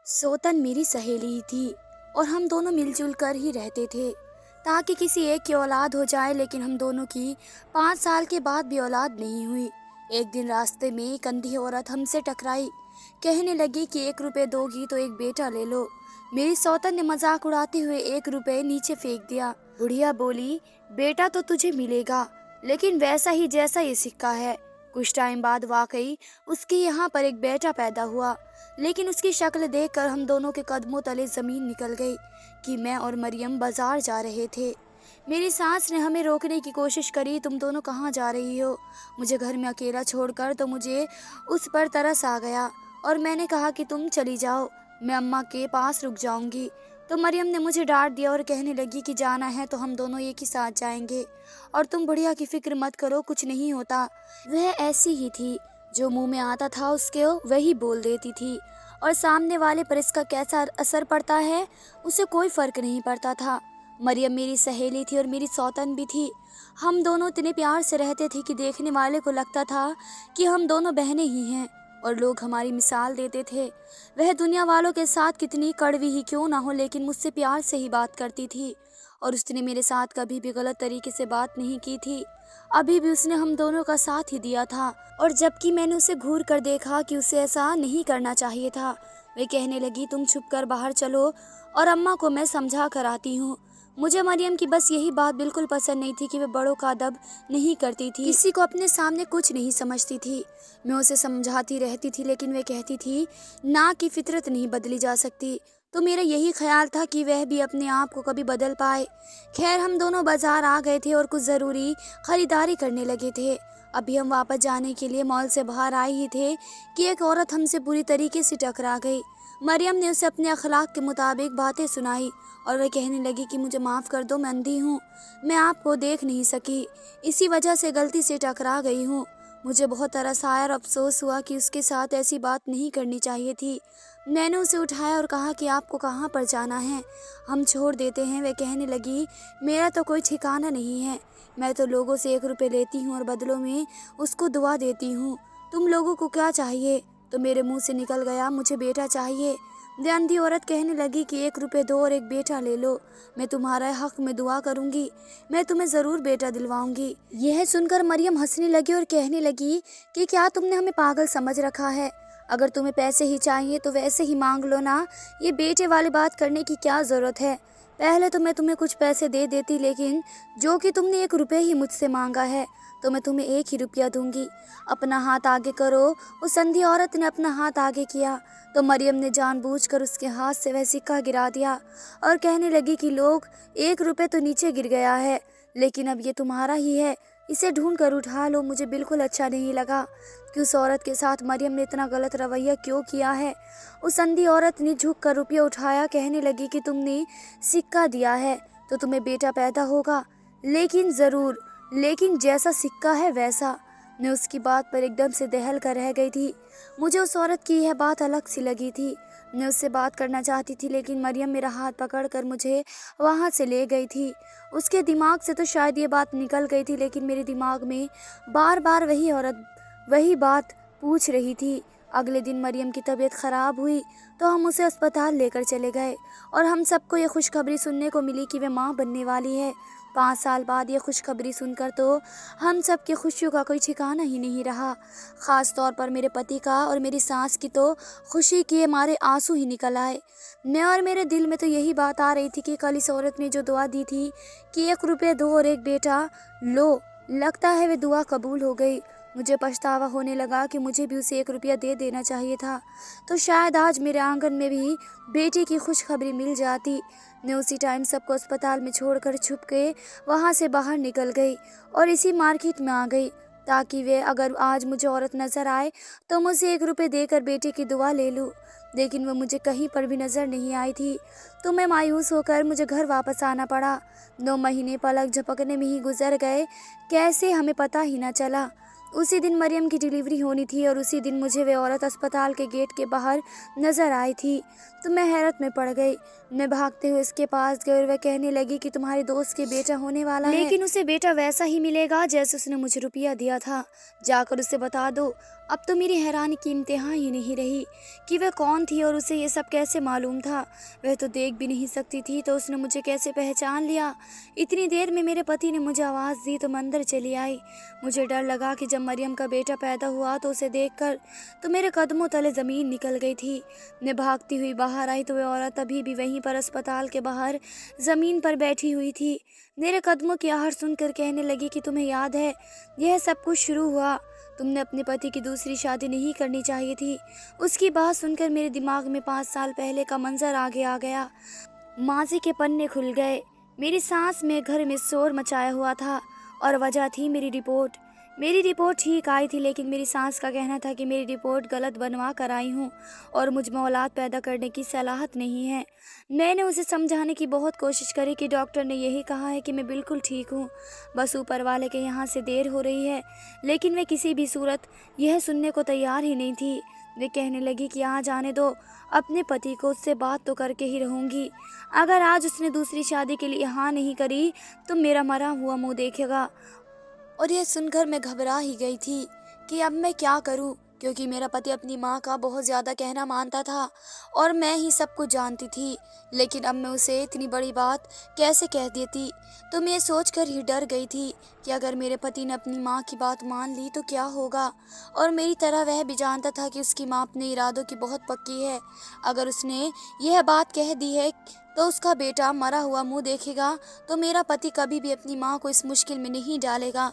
सोतन मेरी सहेली ही थी और हम दोनों मिलजुल कर ही रहते थे ताकि किसी एक की औलाद हो जाए, लेकिन हम दोनों की 5 साल के बाद भी औलाद नहीं हुई। एक दिन रास्ते में एक अंधी औरत हमसे टकराई। कहने लगी कि 1 रुपए दोगी तो एक बेटा ले लो। मेरी सौतन ने मजाक उड़ाते हुए 1 रुपए नीचे फेंक दिया। बुढ़िया बोली, बेटा तो तुझे मिलेगा, लेकिन वैसा ही जैसा ये सिक्का है। कुछ टाइम बाद वाकई उसके यहाँ पर एक बेटा पैदा हुआ, लेकिन उसकी शक्ल देखकर हम दोनों के कदमों तले जमीन निकल गई कि मैं और मरियम बाजार जा रहे थे। मेरी सास ने हमें रोकने की कोशिश करी। तुम दोनों कहाँ जा रही हो? मुझे घर में अकेला छोड़कर? तो मुझे उस पर तरस आ गया और मैंने कहा कि तुम चली जाओ, मैं अम्मा के पास रुक जाऊंगी। तो मरियम ने मुझे डांट दिया और कहने लगी कि जाना है तो हम दोनों एक ही साथ जाएंगे, और तुम बुढ़िया की फिक्र मत करो, कुछ नहीं होता। वह ऐसी ही थी, जो मुंह में आता था उसके वही बोल देती थी, और सामने वाले पर इसका कैसा असर पड़ता है उसे कोई फर्क नहीं पड़ता था। मरियम मेरी सहेली थी और मेरी सौतन भी थी। हम दोनों इतने प्यार से रहते थे कि देखने वाले को लगता था कि हम दोनों बहनें ही हैं, और लोग हमारी मिसाल देते थे। वह दुनिया वालों के साथ कितनी कड़वी ही क्यों ना हो, लेकिन मुझसे प्यार से ही बात करती थी, और उसने मेरे साथ कभी भी गलत तरीके से बात नहीं की थी। अभी भी उसने हम दोनों का साथ ही दिया था, और जबकि मैंने उसे घूर कर देखा कि उसे ऐसा नहीं करना चाहिए था। वे कहने लगी, तुम छुप कर बाहर चलो और अम्मा को मैं समझा कर आती हूँ। मुझे मरियम की बस यही बात बिल्कुल पसंद नहीं थी कि वे बड़ों का अदब नहीं करती थी, किसी को अपने सामने कुछ नहीं समझती थी। मैं उसे समझाती रहती थी, लेकिन वे कहती थी ना कि फितरत नहीं बदली जा सकती। तो मेरा यही ख्याल था कि वह भी अपने आप को कभी बदल पाए। खैर, हम दोनों बाजार आ गए थे और कुछ ज़रूरी खरीदारी करने लगे थे। अभी हम वापस जाने के लिए मॉल से बाहर आए ही थे कि एक औरत हमसे बुरी तरीके से टकरा गई। मरियम ने उसे अपने अखलाक के मुताबिक बातें सुनाई और वह कहने लगी कि मुझे माफ़ कर दो, मैं अंधी हूँ, मैं आपको देख नहीं सकी, इसी वजह से गलती से टकरा गई हूँ। मुझे बहुत तरस आया और अफसोस हुआ कि उसके साथ ऐसी बात नहीं करनी चाहिए थी। मैंने उसे उठाया और कहा कि आपको कहाँ पर जाना है, हम छोड़ देते हैं। वह कहने लगी, मेरा तो कोई ठिकाना नहीं है, मैं तो लोगों से 1 रुपए लेती हूँ और बदलों में उसको दुआ देती हूँ। तुम लोगों को क्या चाहिए? तो मेरे मुंह से निकल गया, मुझे बेटा चाहिए। वह अंधी औरत कहने लगी कि 1 रुपए दो और एक बेटा ले लो, मैं तुम्हारा हक में दुआ करूंगी, मैं तुम्हें ज़रूर बेटा दिलवाऊंगी। यह सुनकर मरियम हंसने लगी और कहने लगी कि क्या तुमने हमें पागल समझ रखा है? अगर तुम्हें पैसे ही चाहिए तो वैसे ही मांग लो ना, ये बेटे वाली बात करने की क्या ज़रूरत है? पहले तो मैं तुम्हें कुछ पैसे दे देती, लेकिन जो कि तुमने 1 रुपए ही मुझसे मांगा है, तो मैं तुम्हें 1 ही रुपया दूंगी। अपना हाथ आगे करो। उस अंधी औरत ने अपना हाथ आगे किया तो मरियम ने जानबूझकर उसके हाथ से वह सिक्का गिरा दिया और कहने लगी कि लोग, 1 रुपए तो नीचे गिर गया है, लेकिन अब ये तुम्हारा ही है, इसे ढूंढ कर उठा लो। मुझे बिल्कुल अच्छा नहीं लगा कि उस औरत के साथ मरियम ने इतना गलत रवैया क्यों किया है। उस अंधी औरत ने झुक कर रुपया उठाया, कहने लगी कि तुमने सिक्का दिया है तो तुम्हें बेटा पैदा होगा, लेकिन ज़रूर, लेकिन जैसा सिक्का है वैसा। मैं उसकी बात पर एकदम से दहल कर रह गई थी। मुझे उस औरत की यह बात अलग सी लगी थी। मैं उससे बात करना चाहती थी, लेकिन मरियम मेरा हाथ पकड़कर मुझे वहाँ से ले गई थी। उसके दिमाग से तो शायद ये बात निकल गई थी, लेकिन मेरे दिमाग में बार बार वही औरत वही बात पूछ रही थी। अगले दिन मरियम की तबीयत ख़राब हुई तो हम उसे अस्पताल लेकर चले गए, और हम सबको ये खुशखबरी सुनने को मिली कि वह माँ बनने वाली है। 5 साल बाद ये खुशखबरी सुनकर तो हम सब की खुशियों का कोई ठिकाना ही नहीं रहा। ख़ास तौर पर मेरे पति का और मेरी सास की तो खुशी के मारे आंसू ही निकल आए। मैं और मेरे दिल में तो यही बात आ रही थी कि कल इस औरत ने जो दुआ दी थी कि 1 रुपये दो और एक बेटा लो, लगता है वे दुआ कबूल हो गई। मुझे पछतावा होने लगा कि मुझे भी उसे 1 रुपया दे देना चाहिए था, तो शायद आज मेरे आंगन में भी बेटी की खुशखबरी मिल जाती। मैं उसी टाइम सबको अस्पताल में छोड़कर छुप के वहाँ से बाहर निकल गई और इसी मार्केट में आ गई, ताकि वे अगर आज मुझे औरत नज़र आए तो मुझे 1 रुपये देकर बेटी की दुआ ले लूँ। लेकिन वह मुझे कहीं पर भी नज़र नहीं आई थी, तो मैं मायूस होकर मुझे घर वापस आना पड़ा। 9 महीने पलक झपकने में ही गुजर गए, कैसे हमें पता ही न चला। उसी दिन मरियम की डिलीवरी होनी थी और उसी दिन मुझे वे औरत अस्पताल के गेट के बाहर नज़र आई थी। तो मैं हैरत में पड़ गई। मैं भागते हुए उसके पास गई और वह कहने लगी कि तुम्हारे दोस्त के बेटा होने वाला है, लेकिन उसे बेटा वैसा ही मिलेगा जैसे उसने मुझे रुपया दिया था, जाकर उसे बता दो। अब तो मेरी हैरानी की इंतहा ही नहीं रही कि वह कौन थी और उसे ये सब कैसे मालूम था। वह तो देख भी नहीं सकती थी, तो उसने मुझे कैसे पहचान लिया। इतनी देर में मेरे पति ने मुझे आवाज़ दी तो मैं अंदर चली आई। मुझे डर लगा कि जब मरियम का बेटा पैदा हुआ तो उसे देखकर तो मेरे कदमों तले ज़मीन निकल गई थी। मैं भागती हुई बाहर आई तो वह औरत अभी भी वहीं पर अस्पताल के बाहर ज़मीन पर बैठी हुई थी। मेरे कदमों की आहट सुनकर कहने लगी कि तुम्हें याद है यह सब कुछ शुरू हुआ, तुमने अपने पति की दूसरी शादी नहीं करनी चाहिए थी। उसकी बात सुनकर मेरे दिमाग में 5 साल पहले का मंजर आगे आ गया। माज़ी के पन्ने खुल गए। मेरी सांस में घर में शोर मचाया हुआ था और वजह थी मेरी रिपोर्ट। मेरी रिपोर्ट ठीक आई थी, लेकिन मेरी सास का कहना था कि मेरी रिपोर्ट गलत बनवा कर आई हूँ और मुझ में औलाद पैदा करने की सलाहत नहीं है। मैंने उसे समझाने की बहुत कोशिश करी कि डॉक्टर ने यही कहा है कि मैं बिल्कुल ठीक हूँ, बस ऊपर वाले के यहाँ से देर हो रही है। लेकिन वे किसी भी सूरत यह सुनने को तैयार ही नहीं थी। वे कहने लगी कि आ जाने दो, अपने पति को उससे बात तो करके ही रहूँगी। अगर आज उसने दूसरी शादी के लिए हाँ नहीं करी तो मेरा मरा हुआ मुँह देखेगा। और यह सुनकर मैं घबरा ही गई थी कि अब मैं क्या करूं, क्योंकि मेरा पति अपनी माँ का बहुत ज़्यादा कहना मानता था और मैं ही सब कुछ जानती थी। लेकिन अब मैं उसे इतनी बड़ी बात कैसे कह देती। तो मैं सोचकर ही डर गई थी कि अगर मेरे पति ने अपनी माँ की बात मान ली तो क्या होगा। और मेरी तरह वह भी जानता था कि उसकी माँ अपने इरादों की बहुत पक्की है। अगर उसने यह बात कह दी है तो उसका बेटा मरा हुआ मुंह देखेगा, तो मेरा पति कभी भी अपनी माँ को इस मुश्किल में नहीं डालेगा।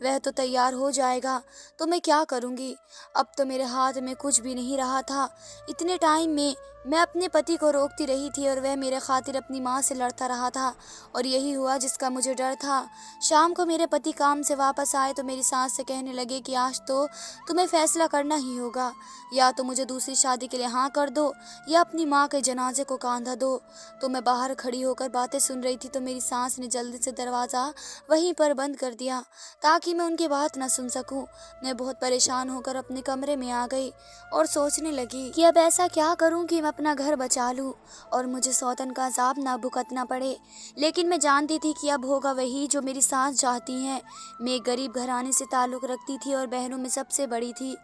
वह तो तैयार हो जाएगा, तो मैं क्या करूँगी। अब तो मेरे हाथ में कुछ भी नहीं रहा था। इतने टाइम में मैं अपने पति को रोकती रही थी और वह मेरे खातिर अपनी माँ से लड़ता रहा था, और यही हुआ जिसका मुझे डर था। शाम को मेरे पति काम से वापस आए तो मेरी सास से कहने लगे कि आज तो तुम्हें फैसला करना ही होगा, या तो मुझे दूसरी शादी के लिए हाँ कर दो या अपनी माँ के जनाजे को कांधा दो। तो मैं बाहर खड़ी होकर बातें सुन रही थी तो मेरी सास ने जल्दी से दरवाज़ा वहीं पर बंद कर दिया ताकि मैं उनकी बात ना सुन सकूं। मैं बहुत परेशान होकर अपने कमरे में आ गई और सोचने लगी कि अब ऐसा क्या करूं कि मैं अपना घर बचा लूं और मुझे सौतन का अजाब ना भुगतना पड़े। लेकिन मैं जानती थी कि अब होगा वही जो मेरी सास चाहती हैं। मैं एक गरीब घराने से ताल्लुक़ रखती थी और बहनों में सबसे बड़ी थी,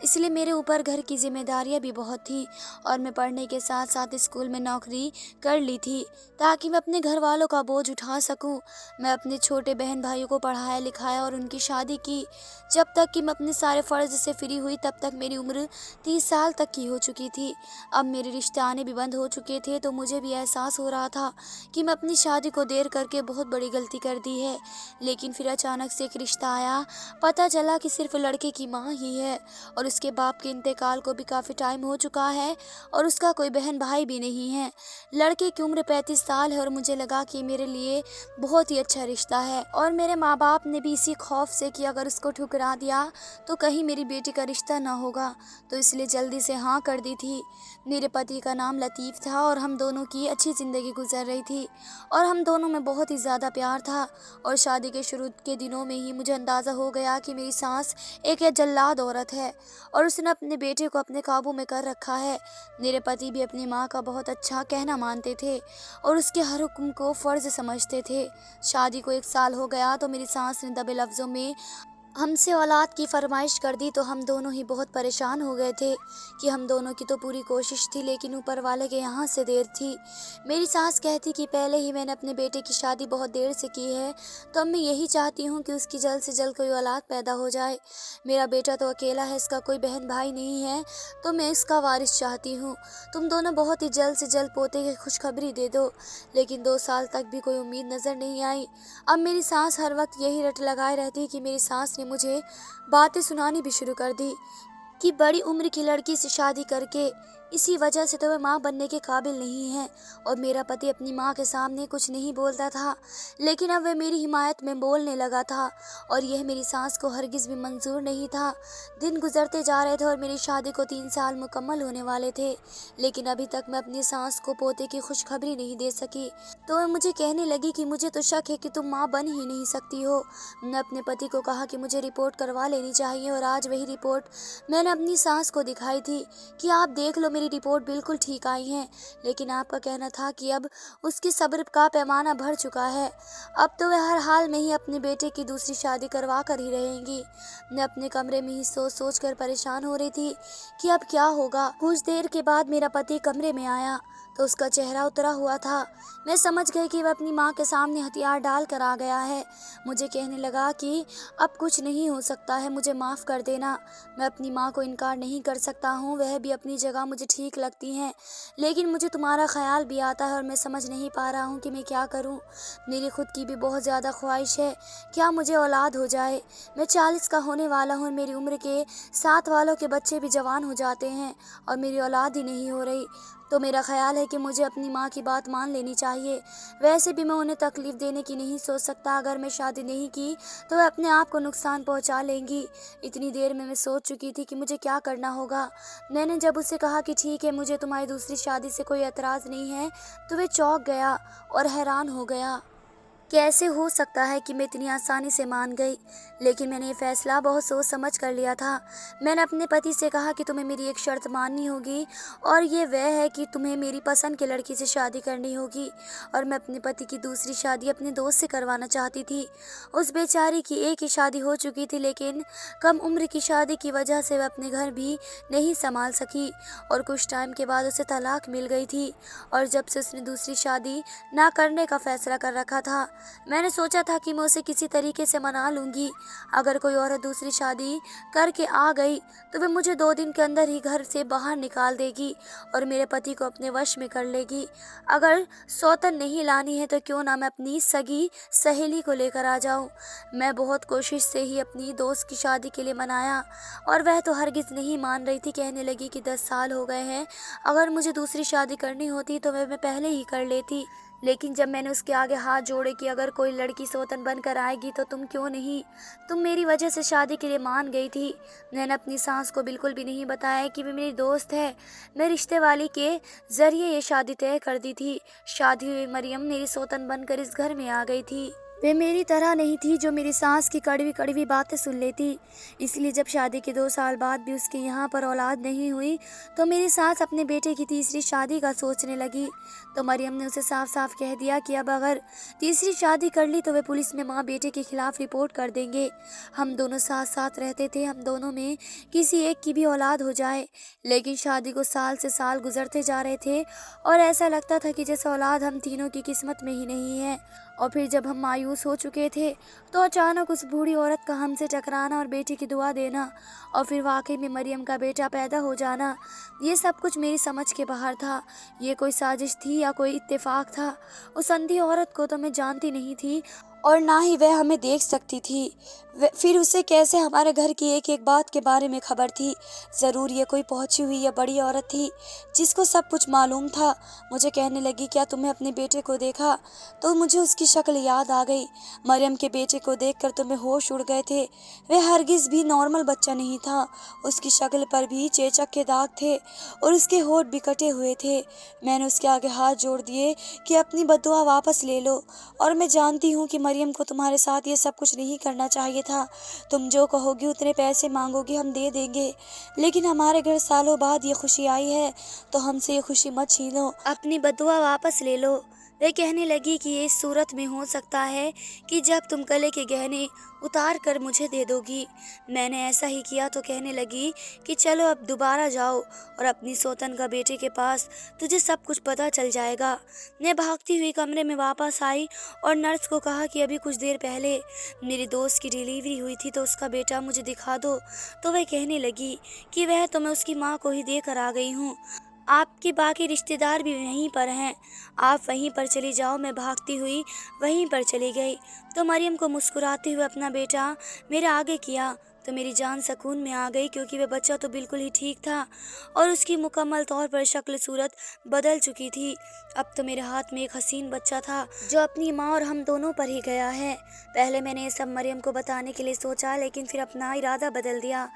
इसलिए मेरे ऊपर घर की जिम्मेदारियां भी बहुत थी और मैं पढ़ने के साथ साथ स्कूल में नौकरी कर ली थी ताकि मैं अपने घर वालों का बोझ उठा सकूं। मैं अपने छोटे बहन भाइयों को पढ़ाया लिखाया और उनकी शादी की। जब तक कि मैं अपने सारे फ़र्ज से फ्री हुई तब तक मेरी उम्र 30 साल तक की हो चुकी थी। अब मेरे रिश्ते आने भी बंद हो चुके थे तो मुझे भी एहसास हो रहा था कि मैं अपनी शादी को देर करके बहुत बड़ी गलती कर दी है। लेकिन फिर अचानक से एक रिश्ता आया। पता चला कि सिर्फ लड़के की माँ ही है और उसके बाप के इंतकाल को भी काफ़ी टाइम हो चुका है और उसका कोई बहन भाई भी नहीं है। लड़के की उम्र 35 साल है और मुझे लगा कि मेरे लिए बहुत ही अच्छा रिश्ता है, और मेरे माँ बाप ने भी इसी खौफ से कि अगर उसको ठुकरा दिया तो कहीं मेरी बेटी का रिश्ता ना होगा, तो इसलिए जल्दी से हाँ कर दी थी। मेरे पति का नाम लतीफ़ था और हम दोनों की अच्छी ज़िंदगी गुजर रही थी और हम दोनों में बहुत ही ज़्यादा प्यार था। और शादी के शुरू के दिनों में ही मुझे अंदाज़ा हो गया कि मेरी सास एक जल्लाद औरत है और उसने अपने बेटे को अपने काबू में कर रखा है। मेरे पति भी अपनी माँ का बहुत अच्छा कहना मानते थे और उसके हर हुक्म को फ़र्ज़ समझते थे। शादी को 1 साल हो गया तो मेरी सास ने दबे लफ्ज़ों में हमसे औलाद की फरमाइश कर दी, तो हम दोनों ही बहुत परेशान हो गए थे कि हम दोनों की तो पूरी कोशिश थी लेकिन ऊपर वाले के यहाँ से देर थी। मेरी सास कहती कि पहले ही मैंने अपने बेटे की शादी बहुत देर से की है, तो अब मैं यही चाहती हूँ कि उसकी जल्द से जल्द कोई औलाद पैदा हो जाए। मेरा बेटा तो अकेला है, इसका कोई बहन भाई नहीं है, तो मैं इसका वारिस चाहती हूँ। तुम दोनों बहुत ही जल्द से जल्द पोते की खुशखबरी दे दो। लेकिन 2 साल तक भी कोई उम्मीद नज़र नहीं आई। अब मेरी सास हर वक्त यही रट लगाए रहती कि मेरी सास ने मुझे बातें सुनानी भी शुरू कर दी कि बड़ी उम्र की लड़की से शादी करके इसी वजह से तो वह माँ बनने के काबिल नहीं है। और मेरा पति अपनी माँ के सामने कुछ नहीं बोलता था, लेकिन अब वह मेरी हिमायत में बोलने लगा था और यह मेरी सास को हरगिज़ भी मंजूर नहीं था। दिन गुजरते जा रहे थे और मेरी शादी को 3 साल मुकम्मल होने वाले थे, लेकिन अभी तक मैं अपनी सास को पोते की खुशखबरी नहीं दे सकी। तो वह मुझे कहने लगी कि मुझे तो शक है कि तुम माँ बन ही नहीं सकती हो। मैं अपने पति को कहा कि मुझे रिपोर्ट करवा लेनी चाहिए और आज वही रिपोर्ट मैंने अपनी सास को दिखाई थी कि आप देख लो, मेरी रिपोर्ट बिल्कुल ठीक आई है, लेकिन आपका कहना था कि अब उसकी सब्र का पैमाना भर चुका है। अब तो वह हर हाल में ही अपने बेटे की दूसरी शादी करवा कर ही रहेंगी। मैं अपने कमरे में ही सोच सोच कर परेशान हो रही थी कि अब क्या होगा। कुछ देर के बाद मेरा पति कमरे में आया तो उसका चेहरा उतरा हुआ था। मैं समझ गई कि वह अपनी माँ के सामने हथियार डाल कर आ गया है। मुझे कहने लगा कि अब कुछ नहीं हो सकता है, मुझे माफ़ कर देना। मैं अपनी माँ को इनकार नहीं कर सकता हूँ, वह भी अपनी जगह मुझे ठीक लगती हैं, लेकिन मुझे तुम्हारा ख्याल भी आता है और मैं समझ नहीं पा रहा हूँ कि मैं क्या करूँ। मेरी खुद की भी बहुत ज़्यादा ख्वाहिश है, क्या मुझे औलाद हो जाए। मैं 40 का होने वाला हूँ, मेरी उम्र के साथ वालों के बच्चे भी जवान हो जाते हैं और मेरी औलाद ही नहीं हो रही। तो मेरा ख्याल है कि मुझे अपनी माँ की बात मान लेनी चाहिए। वैसे भी मैं उन्हें तकलीफ़ देने की नहीं सोच सकता। अगर मैं शादी नहीं की तो वह अपने आप को नुकसान पहुँचा लेंगी। इतनी देर में मैं सोच चुकी थी कि मुझे क्या करना होगा। मैंने जब उससे कहा कि ठीक है, मुझे तुम्हारी दूसरी शादी से कोई एतराज़ नहीं है, तो वह चौंक गया और हैरान हो गया। कैसे हो सकता है कि मैं इतनी आसानी से मान गई। लेकिन मैंने ये फैसला बहुत सोच समझ कर लिया था। मैंने अपने पति से कहा कि तुम्हें मेरी एक शर्त माननी होगी, और ये वह है कि तुम्हें मेरी पसंद के लड़की से शादी करनी होगी। और मैं अपने पति की दूसरी शादी अपने दोस्त से करवाना चाहती थी। उस बेचारी की एक ही शादी हो चुकी थी, लेकिन कम उम्र की शादी की वजह से वह अपने घर भी नहीं संभाल सकी और कुछ टाइम के बाद उसे तलाक मिल गई थी। और जब से उसने दूसरी शादी ना करने का फैसला कर रखा था, मैंने सोचा था कि मैं उसे किसी तरीके से मना लूँगी। अगर कोई औरत दूसरी शादी करके आ गई तो वह मुझे 2 दिन के अंदर ही घर से बाहर निकाल देगी और मेरे पति को अपने वश में कर लेगी। अगर सौतन नहीं लानी है तो क्यों ना मैं अपनी सगी सहेली को लेकर आ जाऊं। मैं बहुत कोशिश से ही अपनी दोस्त की शादी के लिए मनाया और वह तो हरगिज़ नहीं मान रही थी। कहने लगी कि 10 साल हो गए हैं, अगर मुझे दूसरी शादी करनी होती तो मैं पहले ही कर लेती। लेकिन जब मैंने उसके आगे हाथ जोड़े कि अगर कोई लड़की सौतन बनकर आएगी तो तुम क्यों नहीं, तुम मेरी वजह से शादी के लिए मान गई थी। मैंने अपनी सास को बिल्कुल भी नहीं बताया कि वे मेरी दोस्त है। मैं रिश्ते वाली के ज़रिए ये शादी तय कर दी थी। शादी हुई मरियम मेरी सौतन बनकर इस घर में आ गई थी। वे मेरी तरह नहीं थी जो मेरी सास की कड़वी कड़वी बातें सुन लेती। इसलिए जब शादी के 2 साल बाद भी उसके यहाँ पर औलाद नहीं हुई तो मेरी सास अपने बेटे की तीसरी शादी का सोचने लगी। तो मरियम ने उसे साफ साफ कह दिया कि अब अगर तीसरी शादी कर ली तो वे पुलिस में माँ बेटे के खिलाफ रिपोर्ट कर देंगे। हम दोनों साथ साथ रहते थे, हम दोनों में किसी एक की भी औलाद हो जाए। लेकिन शादी को साल से साल गुजरते जा रहे थे और ऐसा लगता था कि जैसे औलाद हम तीनों की किस्मत में ही नहीं है। और फिर जब हम मायूस हो चुके थे तो अचानक उस बूढ़ी औरत का हमसे टकराना और बेटी की दुआ देना और फिर वाकई में मरियम का बेटा पैदा हो जाना, ये सब कुछ मेरी समझ के बाहर था। ये कोई साजिश थी या कोई इत्तेफाक था? उस अंधी औरत को तो मैं जानती नहीं थी और ना ही वह हमें देख सकती थी। फिर उसे कैसे हमारे घर की एक एक बात के बारे में खबर थी? ज़रूर ये कोई पहुंची हुई या बड़ी औरत थी जिसको सब कुछ मालूम था। मुझे कहने लगी, क्या तुमने अपने बेटे को देखा? तो मुझे उसकी शक्ल याद आ गई। मरियम के बेटे को देखकर तो मैं होश उड़ गए थे। वह हरगिज़ भी नॉर्मल बच्चा नहीं था। उसकी शक्ल पर भी चेचक के दाग थे और उसके होठ भी कटे हुए थे। मैंने उसके आगे हाथ जोड़ दिए कि अपनी बद्दुआ वापस ले लो, और मैं जानती हूँ कि मरियम को तुम्हारे साथ ये सब कुछ नहीं करना चाहिए था। तुम जो कहोगी, उतने पैसे मांगोगी, हम दे देंगे, लेकिन हमारे घर सालों बाद ये खुशी आई है तो हमसे ये खुशी मत छीनो। अपनी बद्दुआ वापस ले लो। वे कहने लगी कि ये इस सूरत में हो सकता है कि जब तुम गले के गहने उतार कर मुझे दे दोगी। मैंने ऐसा ही किया तो कहने लगी कि चलो अब दोबारा जाओ और अपनी सौतन का बेटे के पास, तुझे सब कुछ पता चल जाएगा। मैं भागती हुई कमरे में वापस आई और नर्स को कहा कि अभी कुछ देर पहले मेरी दोस्त की डिलीवरी हुई थी तो उसका बेटा मुझे दिखा दो। तो वह कहने लगी कि वह तो मैं उसकी माँ को ही देकर आ गई हूँ, आपके बाकी रिश्तेदार भी वहीं पर हैं, आप वहीं पर चली जाओ। मैं भागती हुई वहीं पर चली गई तो मरियम को मुस्कुराते हुए अपना बेटा मेरे आगे किया तो मेरी जान सुकून में आ गई, क्योंकि वह बच्चा तो बिल्कुल ही ठीक था और उसकी मुकम्मल तौर पर शक्ल सूरत बदल चुकी थी। अब तो मेरे हाथ में एक हसीन बच्चा था जो अपनी माँ और हम दोनों पर ही गया है। पहले मैंने ये सब मरियम को बताने के लिए सोचा, लेकिन फिर अपना इरादा बदल दिया।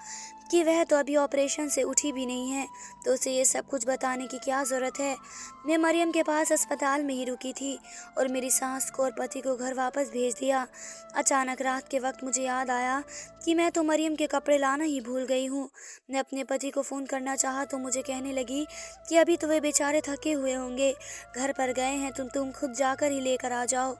कि वह तो अभी ऑपरेशन से उठी भी नहीं है, तो उसे ये सब कुछ बताने की क्या ज़रूरत है। मैं मरियम के पास अस्पताल में ही रुकी थी और मेरी सास को और पति को घर वापस भेज दिया। अचानक रात के वक्त मुझे याद आया कि मैं तो मरियम के कपड़े लाना ही भूल गई हूँ। मैं अपने पति को फ़ोन करना चाहा तो मुझे कहने लगी कि अभी तो वे बेचारे थके हुए होंगे, घर पर गए हैं, तुम खुद जाकर ही लेकर आ जाओ।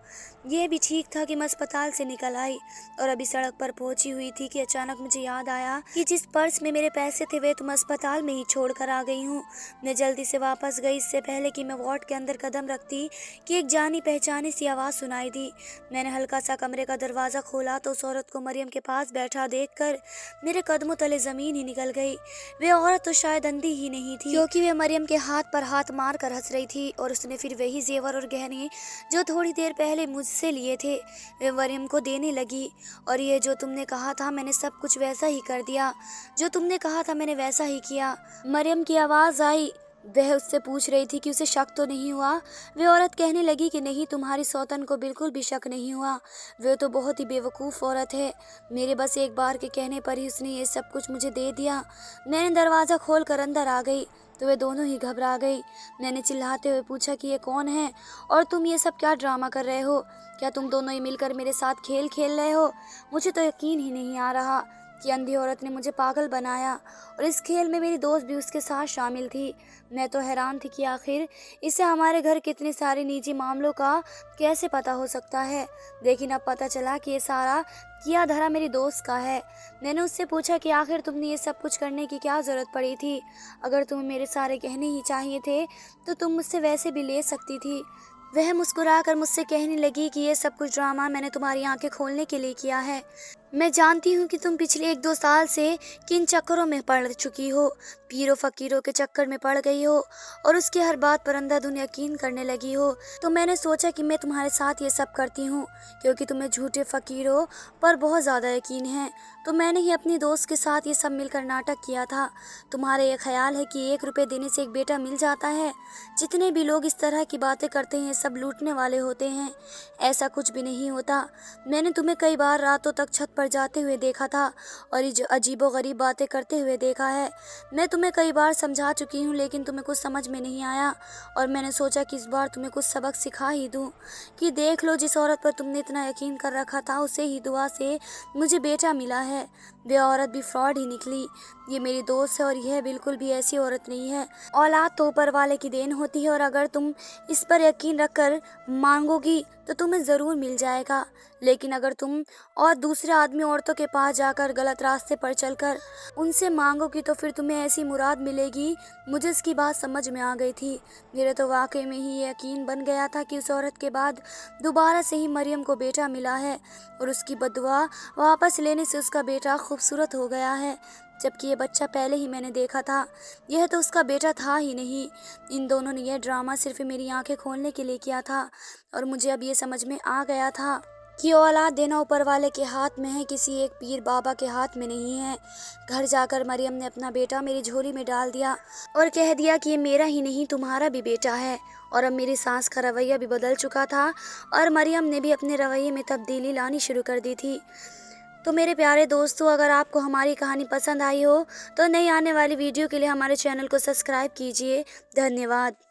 यह भी ठीक था कि मैं अस्पताल से निकल आई और अभी सड़क पर पहुंची हुई थी कि अचानक मुझे याद आया कि जिस पर्स में मेरे पैसे थे वे तुम अस्पताल में ही छोड़ कर आ गई हूँ। मैं जल्दी से वापस गई इससे पहले कि मैं वार्ड के अंदर कदम रखती कि एक जानी पहचानी सी आवाज़ सुनाई दी। मैंने हल्का सा कमरे का दरवाज़ा खोला तो उस औरत को मरियम के पास बैठा देखकर मेरे कदमों तले ज़मीन ही निकल गई। वे औरत तो शायद अंधी ही नहीं थी, क्योंकि वे मरियम के हाथ पर हाथ मार कर हंस रही थी और उसने फिर वही जेवर और गहने जो थोड़ी देर पहले मुझसे लिए थे वे मरियम को देने लगी। और ये जो तुमने कहा था मैंने सब कुछ वैसा ही कर दिया, जो तुमने कहा था मैंने वैसा ही किया। मरियम की आवाज़ आई। वह उससे पूछ रही थी कि उसे शक तो नहीं हुआ। वे औरत कहने लगी कि नहीं, तुम्हारी सौतन को बिल्कुल भी शक नहीं हुआ, वे तो बहुत ही बेवकूफ़ औरत है। मेरे बस एक बार के कहने पर ही उसने ये सब कुछ मुझे दे दिया। मैंने दरवाज़ा खोल कर अंदर आ गई तो वे दोनों ही घबरा गई। मैंने चिल्लाते हुए पूछा कि ये कौन है और तुम ये सब क्या ड्रामा कर रहे हो? क्या तुम दोनों ही मिलकर मेरे साथ खेल खेल रहे हो? मुझे तो यकीन ही नहीं आ रहा कि अंधी औरत ने मुझे पागल बनाया और इस खेल में मेरी दोस्त भी उसके साथ शामिल थी। मैं तो हैरान थी कि आखिर इसे हमारे घर के इतने सारे निजी मामलों का कैसे पता हो सकता है। लेकिन अब पता चला कि ये सारा किया धरा मेरी दोस्त का है। मैंने उससे पूछा कि आखिर तुमने ये सब कुछ करने की क्या ज़रूरत पड़ी थी? अगर तुम्हें मेरे सारे गहने ही चाहिए थे तो तुम मुझसे वैसे भी ले सकती थी। वह मुस्कुराकर मुझसे कहने लगी कि ये सब कुछ ड्रामा मैंने तुम्हारी आंखें खोलने के लिए किया है। मैं जानती हूँ कि तुम पिछले 1-2 साल से किन चक्करों में पड़ चुकी हो। पीरों फकीरों के चक्कर में पड़ गई हो और उसकी हर बात पर अंधाधुंध यकीन करने लगी हो। तो मैंने सोचा कि मैं तुम्हारे साथ ये सब करती हूँ क्योंकि तुम्हें झूठे फकीरों पर बहुत ज़्यादा यकीन है। तो मैंने ही अपनी दोस्त के साथ ये सब मिलकर नाटक किया था। तुम्हारा ये ख्याल है कि 1 रुपये देने से एक बेटा मिल जाता है? जितने भी लोग इस तरह की बातें करते हैं सब लूटने वाले होते हैं। ऐसा कुछ भी नहीं होता। मैंने तुम्हें कई बार रातों तक छत पर जाते हुए देखा था और ये अजीबोगरीब बातें करते हुए देखा है। मैं तुम्हें कई बार समझा चुकी हूँ लेकिन तुम्हें कुछ समझ में नहीं आया और मैंने सोचा कि इस बार तुम्हें कुछ सबक सिखा ही दूँ कि देख लो, जिस औरत पर तुमने इतना यकीन कर रखा था उसे ही दुआ से मुझे बेटा मिला है। वह औरत भी फ्रॉड ही निकली। ये मेरी दोस्त है और यह बिल्कुल भी ऐसी औरत नहीं है। औलाद तो ऊपर वाले की देन होती है और अगर तुम इस पर यकीन रखकर मांगोगी तो तुम्हें ज़रूर मिल जाएगा। लेकिन अगर तुम और दूसरे आदमी औरतों के पास जाकर गलत रास्ते पर चलकर उनसे मांगोगी तो फिर तुम्हें ऐसी मुराद मिलेगी। मुझे इसकी बात समझ में आ गई थी। मेरे तो वाकई में ही यकीन बन गया था कि उस औरत के बाद दोबारा से ही मरियम को बेटा मिला है और उसकी बदुआ वापस लेने से उसका बेटा खूबसूरत हो गया है, जबकि ये बच्चा पहले ही मैंने देखा था। यह तो उसका बेटा था ही नहीं। इन दोनों ने यह ड्रामा सिर्फ मेरी आंखें खोलने के लिए किया था और मुझे अब ये समझ में आ गया था कि औलाद देना ऊपर वाले के हाथ में है, किसी एक पीर बाबा के हाथ में नहीं है। घर जाकर मरियम ने अपना बेटा मेरी झोली में डाल दिया और कह दिया कि ये मेरा ही नहीं तुम्हारा भी बेटा है। और अब मेरी सास का रवैया भी बदल चुका था और मरियम ने भी अपने रवैये में तब्दीली लानी शुरू कर दी थी। तो मेरे प्यारे दोस्तों, अगर आपको हमारी कहानी पसंद आई हो तो नई आने वाली वीडियो के लिए हमारे चैनल को सब्सक्राइब कीजिए। धन्यवाद।